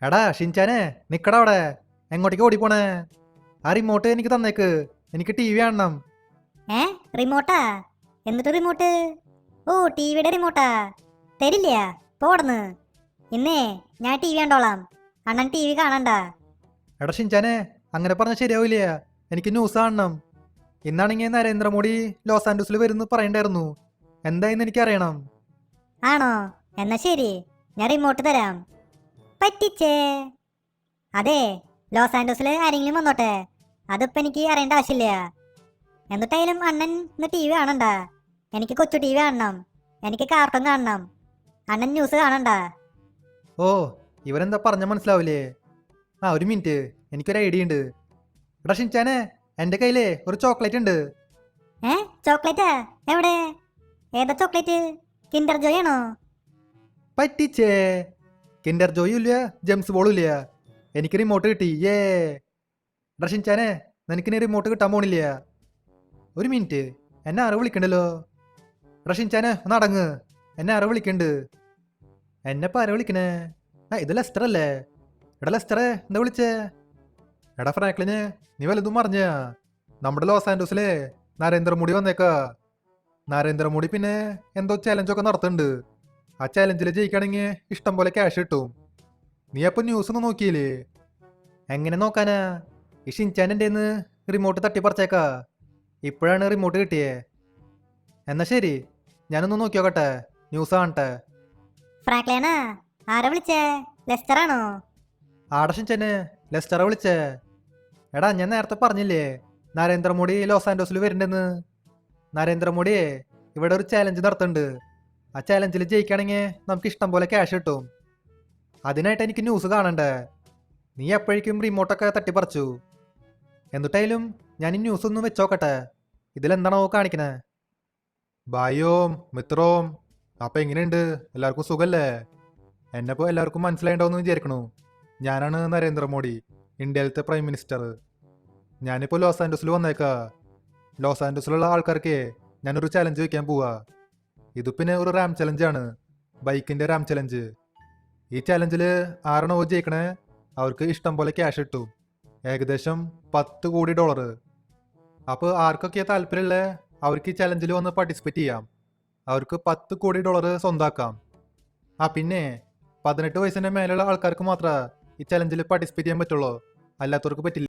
എടാ ഷിൻചാനെ, നിക്കടാ അവിടെ. എങ്ങോട്ടേക്ക് ഓടിപ്പോണേ? ആ റിമോട്ട് എനിക്ക് തന്നേക്ക്. എനിക്ക് ടി വി കാണണം. ഏ റിമോട്ടാ? എന്നിട്ട് റിമോട്ട്? ഓ ടിവിയുടെ റിമോട്ടാ? തരില്ല, പോടന്ന്. ഇന്നേ ഞാൻ ടി വി കണ്ടോളാം, അണ്ണൻ ടി വി കാണണ്ട. എടാ ഷിൻചാനെ, അങ്ങനെ പറഞ്ഞാൽ ശരിയാവില്ല. എനിക്ക് ന്യൂസ് കാണണം. ഇന്നാണെങ്കിൽ നരേന്ദ്രമോദി ലോസ് ആൻഡോസിൽ വരുന്നു പറയണ്ടായിരുന്നു. എന്തായെന്ന് എനിക്കറിയണം. ആണോ? എന്നാ ശരി, ഞാൻ റിമോട്ട് തരാം. പറ്റിച്ചേ. അതെ, ലോസ് ആൻഡോസിൽ ആരെങ്കിലും വന്നോട്ടെ, അതിപ്പോ എനിക്ക് അറിയേണ്ട ആവശ്യമില്ല. എന്നിട്ടായാലും അണ്ണൻ ഇന്ന് ടി വി കാണണ്ട. എനിക്ക് കൊച്ചു ടി വി കാണണം, എനിക്ക് കാർട്ടൂൺ കാണണം. അണ്ണൻ ന്യൂസ് കാണണ്ട. ഓ, ഇവരെന്താ പറഞ്ഞ മനസ്സിലാവില്ലേ? ആ ഒരു മിനിറ്റ്, എനിക്കൊരു ഐഡിയ ഉണ്ട്. എടാ ഷിൻചാനെ, എൻ്റെ കയ്യിലേ ഒരു ചോക്ലേറ്റ് ഉണ്ട്. ഏ ചോക്ലേറ്റാ? എവിടെ? ഏതാ ചോക്ലേറ്റ്? കിൻഡർ ജോയ് ആണോ? പറ്റിച്ചേ. കിൻഡർ ജോയും ഇല്ല, ജെംസ് ബോളും ഇല്ല. എനിക്ക് റിമോട്ട് കിട്ടി. എടാ ഷിൻചാനെ, നിനക്കിനി റിമോട്ട് കിട്ടാൻ പോണില്ല. ഒരു മിനിറ്റ്, എന്നെ ആരോ വിളിക്കണ്ടല്ലോ. എടാ ഷിൻചാനെ, ഒന്ന് അടങ്ങ്. എന്നെ ആരോ വിളിക്കണ്ട്. എന്നെ ഇപ്പം ആരോ വിളിക്കണേ? ആ ഇത് ലെസ്റ്റർ അല്ലേ? എടാ ലെസ്റ്ററെ, എന്താ വിളിച്ചേ? എടാ ഫ്രാങ്ക്ലിന്, നീ വല്ലതും പറഞ്ഞ? നമ്മുടെ ലോസ് ആൻഡോസിലെ നരേന്ദ്രമോദി വന്നേക്കാ. നരേന്ദ്രമോദി പിന്നെ എന്തോ ചലഞ്ചൊക്കെ നടത്തുന്നുണ്ട്. ആ ചലഞ്ചിൽ ജയിക്കുകയാണെങ്കിൽ ഇഷ്ടം പോലെ ക്യാഷ് കിട്ടും. നീ അപ്പം ന്യൂസ് ഒന്നും നോക്കിയില്ലേ? എങ്ങനെ നോക്കാനാ? ഈ ഷിൻചാൻ്റെ റിമോട്ട് തട്ടിപ്പറിച്ചേക്കാ. ഇപ്പോഴാണ് റിമോട്ട് കിട്ടിയേ. എന്നാ ശരി, ഞാനൊന്ന് നോക്കി നോക്കട്ടെ, ന്യൂസ് കാണട്ടെ. ഫ്രാങ്ക്ലിനാ? ആരാ വിളിച്ചേ? ലെസ്റ്റർ ആണോ? ആടെ ഷിൻചാനെ, ലെസ്റ്ററെ വിളിച്ചേ. എടാ ഞാൻ നേരത്തെ പറഞ്ഞില്ലേ നരേന്ദ്രമോദി ലോസ് ആൻഡോസിൽ വരുന്നുണ്ടെന്ന്. നരേന്ദ്രമോദിയെ ഇവിടെ ഒരു ചാലഞ്ച് നടത്തുന്നുണ്ട്. ആ ചാലഞ്ചിൽ ജയിക്കുകയാണെങ്കിൽ നമുക്ക് ഇഷ്ടം പോലെ ക്യാഷ് കിട്ടും. അതിനായിട്ട് എനിക്ക് ന്യൂസ് കാണണ്ടേ? നീ എപ്പോഴേക്കും റിമോട്ടൊക്കെ തട്ടിപ്പറിച്ചു. എന്നിട്ടായാലും ഞാൻ ഈ ന്യൂസ് ഒന്ന് വെച്ചോക്കട്ടെ, ഇതിലെന്താണോ കാണിക്കണേ. ബായോം മിത്രോം, അപ്പം എങ്ങനെയുണ്ട്? എല്ലാവർക്കും സുഖല്ലേ? എന്നെപ്പോൾ എല്ലാവർക്കും മനസ്സിലായിണ്ടാവുമെന്ന് വിചാരിക്കണു. ഞാനാണ് നരേന്ദ്രമോദി, ഇന്ത്യയിലത്തെ പ്രൈം മിനിസ്റ്റർ. ഞാനിപ്പോൾ ലോസ് ആൻഡോസിൽ വന്നേക്കാ. ലോസ് ആൻഡോസിലുള്ള ആൾക്കാർക്ക് ഞാനൊരു ചലഞ്ച് വയ്ക്കാൻ പോവാ. ഇത് പിന്നെ ഒരു റാം ചലഞ്ചാണ്, ബൈക്കിൻ്റെ റാം ചലഞ്ച്. ഈ ചലഞ്ചിൽ ആരാണോ ജയിക്കണേ അവർക്ക് ഇഷ്ടം പോലെ ക്യാഷ് കിട്ടും, ഏകദേശം $10 കോടി. അപ്പോൾ ആർക്കൊക്കെ താല്പര്യമുള്ള അവർക്ക് ഈ ചലഞ്ചിൽ വന്ന് പാർട്ടിസിപ്പേറ്റ് ചെയ്യാം. അവർക്ക് $10 കോടി സ്വന്തമാക്കാം. ആ പിന്നെ 18 വയസ്സിന് മേലുള്ള ആൾക്കാർക്ക് മാത്രമേ ഈ ചലഞ്ചിൽ പാർട്ടിസിപ്പേറ്റ് ചെയ്യാൻ പറ്റുള്ളൂ, അല്ലാത്തവർക്ക് പറ്റില്ല.